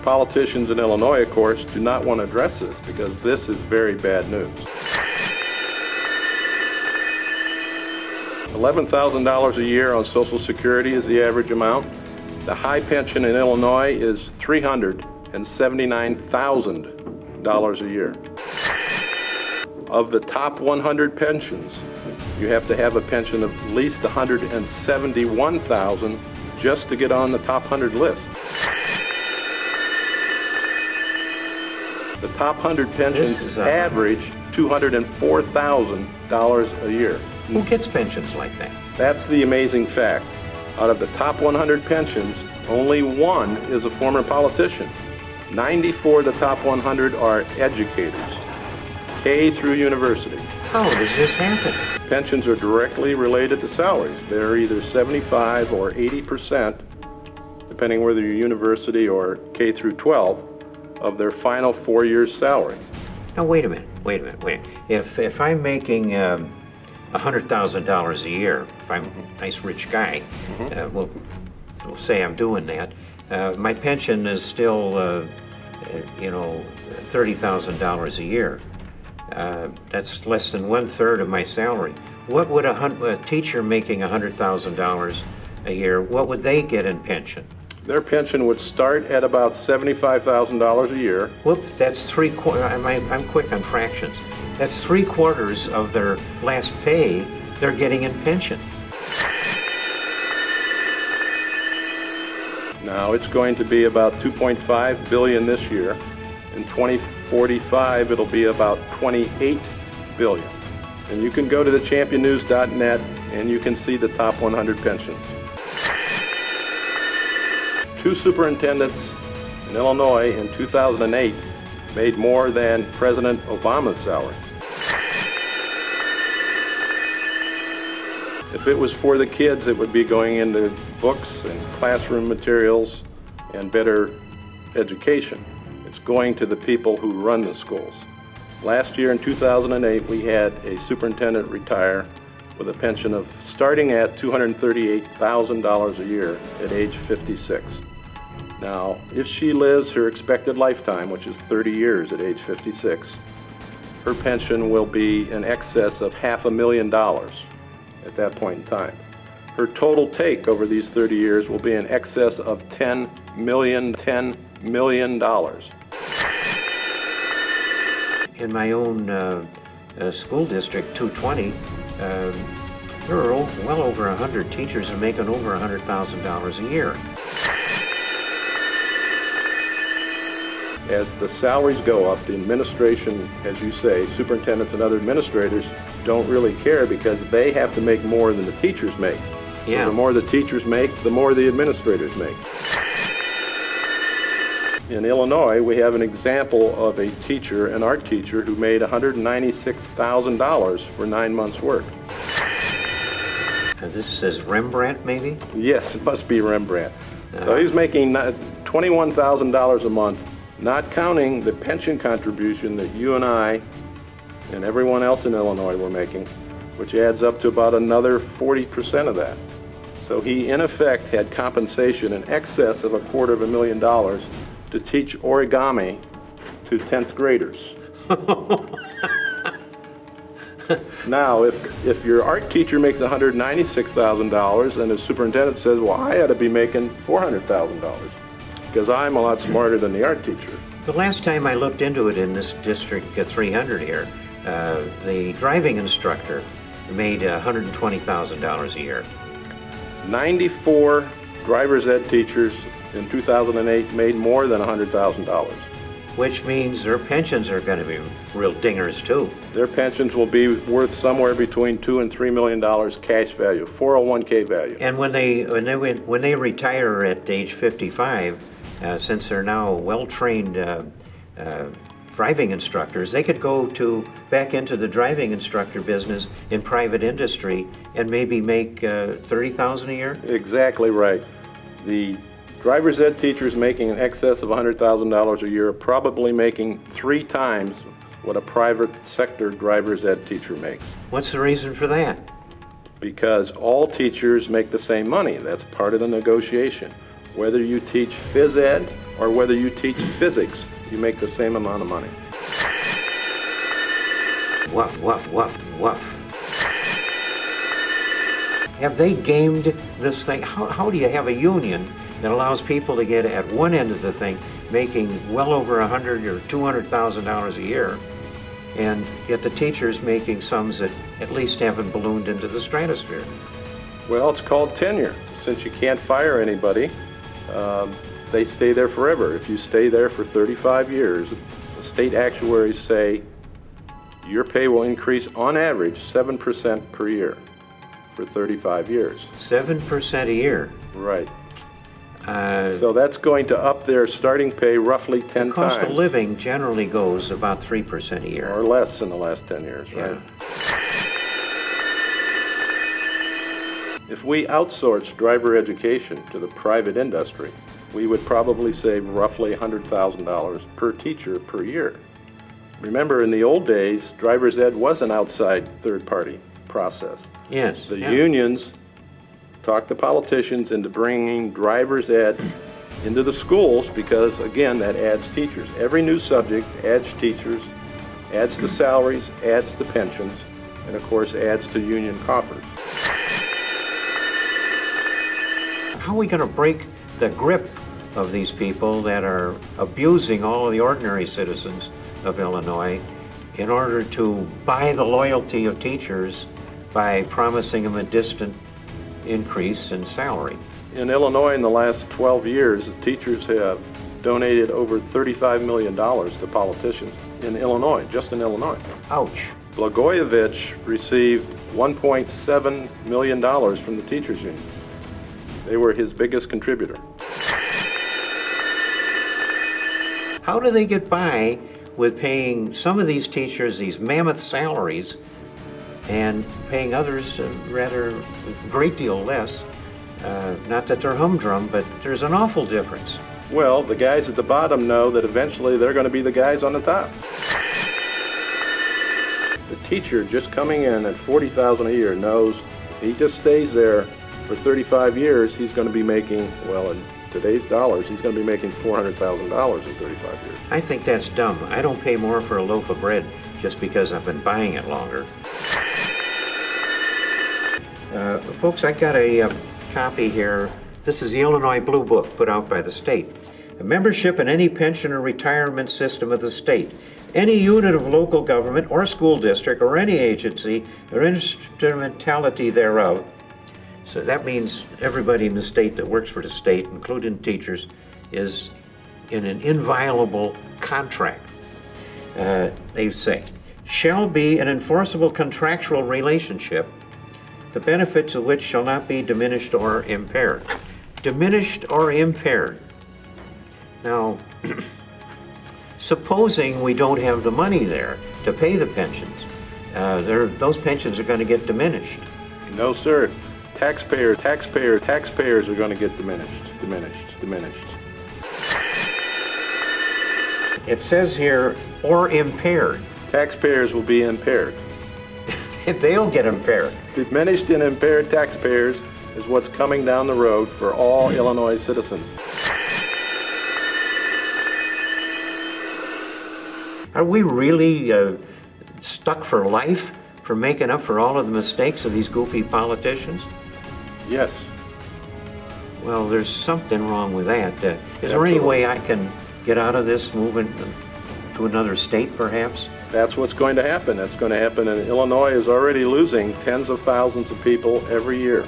politicians in Illinois, of course, do not want to address this because this is very bad news. $11,000 a year on Social Security is the average amount. The high pension in Illinois is $379,000 a year. Of the top 100 pensions, you have to have a pension of at least $171,000 just to get on the top 100 list. The top 100 pensions average $204,000 a year. Who gets pensions like that? That's the amazing fact. Out of the top 100 pensions, only one is a former politician. 94 of the top 100 are educators, K through university. How does this happen? Pensions are directly related to salaries. They're either 75 or 80%, depending whether you're university or K through 12, of their final 4 years' salary. Now wait a minute. If I'm making $100,000 a year, if I'm a nice rich guy, we'll say I'm doing that, my pension is still, $30,000 a year. That's less than 1/3 of my salary. What would a teacher making $100,000 a year, what would they get in pension? Their pension would start at about $75,000 a year. Whoop, that's I'm quick on fractions. That's 3/4 of their last pay they're getting in pension. Now it's going to be about $2.5 billion this year. In 2045, it'll be about $28 billion. And you can go to thechampionnews.net and you can see the top 100 pensions. 2 superintendents in Illinois in 2008 made more than President Obama's salary. If it was for the kids, it would be going into books and classroom materials and better education. It's going to the people who run the schools. Last year in 2008, we had a superintendent retire with a pension of starting at $238,000 a year at age 56. Now, if she lives her expected lifetime, which is 30 years at age 56, her pension will be in excess of $500,000 at that point in time. Her total take over these 30 years will be in excess of $10 million. In my own school district, 220, there are well over 100 teachers who are making over $100,000 a year. As the salaries go up, the administration, as you say, superintendents and other administrators don't really care because they have to make more than the teachers make. Yeah. So the more the teachers make, the more the administrators make. In Illinois, we have an example of a teacher, an art teacher, who made $196,000 for 9 months' work. And this says Rembrandt, maybe? Yes, it must be Rembrandt. So he's making $21,000 a month, not counting the pension contribution that you and I and everyone else in Illinois were making, which adds up to about another 40% of that. So he, in effect, had compensation in excess of $250,000 to teach origami to 10th graders. Now, if your art teacher makes $196,000 and the superintendent says, well, I ought to be making $400,000 because I'm a lot smarter than the art teacher. The last time I looked into it in this district 300 here, the driving instructor made $120,000 a year. 94 driver's ed teachers in 2008 made more than $100,000. Which means their pensions are going to be real dingers too. Their pensions will be worth somewhere between $2 and $3 million cash value, 401k value. And when they retire at age 55, since they're now well-trained driving instructors, they could go back into the driving instructor business in private industry and maybe make $30,000 a year? Exactly right. The driver's ed teachers making in excess of $100,000 a year are probably making 3 times what a private sector driver's ed teacher makes. What's the reason for that? Because all teachers make the same money. That's part of the negotiation. Whether you teach phys ed or whether you teach physics, you make the same amount of money. Woof, woof, woof, woof. Have they gamed this thing? How do you have a union that allows people to get at one end of the thing making well over $100,000 or $200,000 a year, and yet the teachers making sums that at least haven't ballooned into the stratosphere? Well, it's called tenure. Since you can't fire anybody, they stay there forever. If you stay there for 35 years, the state actuaries say your pay will increase on average 7% per year for 35 years. 7% a year? Right. So that's going to up their starting pay roughly 10 times. The cost of living generally goes about 3% a year. Or less in the last 10 years, right? Yeah. If we outsourced driver education to the private industry, we would probably save roughly $100,000 per teacher per year. Remember, in the old days, driver's ed was an outside third-party process. Yes. The unions talked the politicians into bringing driver's ed into the schools because, again, that adds teachers. Every new subject adds teachers, adds to salaries, adds to pensions, and of course adds to union coffers. How are we going to break the grip of these people that are abusing all of the ordinary citizens of Illinois in order to buy the loyalty of teachers by promising them a distant increase in salary? In Illinois, in the last 12 years, the teachers have donated over $35 million to politicians in Illinois, just in Illinois. Ouch. Blagojevich received $1.7 million from the teachers union. They were his biggest contributor. How do they get by with paying some of these teachers these mammoth salaries and paying others rather a great deal less? Not that they're humdrum, but there's an awful difference. Well, the guys at the bottom know that eventually they're going to be the guys on the top. The teacher just coming in at $40,000 a year knows if he just stays there for 35 years, he's going to be making, well, in today's dollars, he's going to be making $400,000 in 35 years. I think that's dumb. I don't pay more for a loaf of bread just because I've been buying it longer. Folks, I got a copy here. This is the Illinois Blue Book put out by the state. A membership in any pension or retirement system of the state, any unit of local government or school district or any agency or instrumentality thereof. So that means everybody in the state that works for the state, including teachers, is in an inviolable contract. They say, shall be an enforceable contractual relationship, the benefits of which shall not be diminished or impaired. Diminished or impaired. Now, supposing we don't have the money there to pay the pensions, those pensions are going to get diminished. No, sir. Taxpayers are going to get diminished. It says here, or impaired. Taxpayers will be impaired. They'll get impaired. Diminished and impaired taxpayers is what's coming down the road for all Illinois citizens. Are we really stuck for life for making up for all of the mistakes of these goofy politicians? Yes. Well, there's something wrong with that. Is there any way I can get out of this, moving to another state, perhaps? That's what's going to happen. That's going to happen, and Illinois is already losing tens of thousands of people every year.